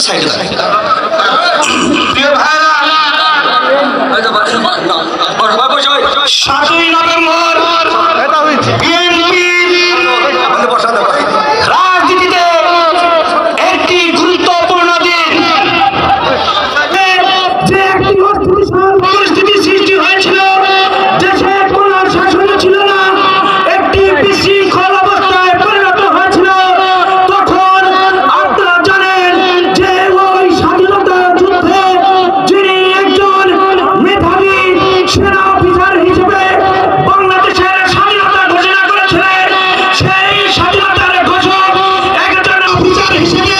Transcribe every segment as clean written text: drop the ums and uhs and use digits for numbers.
সাইডে প্রিয় ভাইরা 7ই নভেম্বর রাজনীতিতে একটি গুরুত্বপূর্ণ দিন। যে একটি পরিস্থিতি সৃষ্টি হয়েছিল, দেশে কোন শাসন ছিল না, একটি বিশৃঙ্খল অবস্থায় পরিণত হয়েছিল। তখন আপনারা জানেন যে ওই স্বাধীনতা যুদ্ধে যিনি একজন মেধাবী সেনা অফিসার হিসেবে বাংলাদেশের স্বাধীনতা ঘোষণা করেছিলেন, সেই স্বাধীনতার ঘোষক একজন অফিসার হিসেবে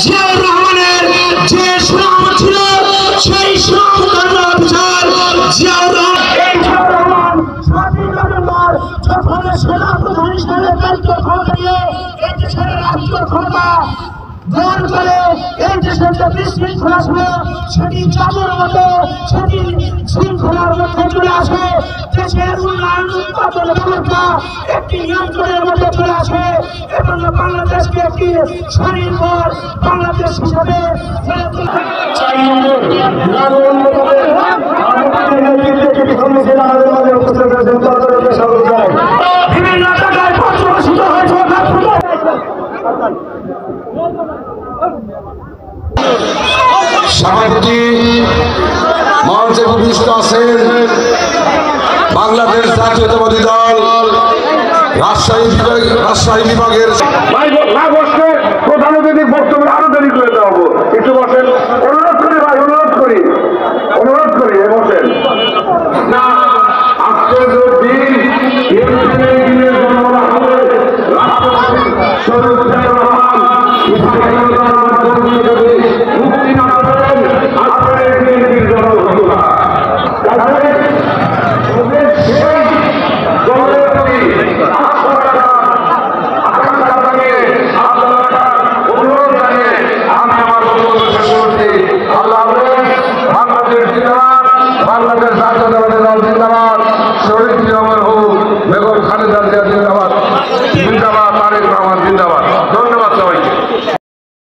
জিয়াউর রহমানের যে সুনাম ছিল, সেই সুনামধন্য অফিসার জিয়াউর রহমান 7ই নভেম্বর যখন সেনা প্রধান হিসেবে দায়িত্ব গ্রহণ করে এই দেশের রাষ্ট্রীয় ক্ষমতা গ্রহণ করে, এই দেশের যে বিশৃঙ্খলা ছিল সেটি চাপের মতো, সেটি শৃঙ্খলার মধ্যে চলে আসে। দেশের উন্নয়ন উৎপাদন ব্যবস্থা একটি নিয়ন্ত্রণের মধ্যে চলে আসে এবং বাংলাদেশকে একটি স্বনির্ভর বাংলাদেশ হিসাবে বিভিন্ন জায়গায় পর্যবেসিত হয়েছে। সভাপতি মঞ্চে উপবিষ্ট আছেন বাংলাদেশ জাতীয়তাবাদী দল রাজশাহী বিভাগের। না বসলে প্রধান অতিথির বক্তব্য আরো দেরি করে দেওয়া হবো। একটু বসেন, অনুরোধ করি ভাই, অনুরোধ করি বসেন না। আজকের দিন রাষ্ট্রপতি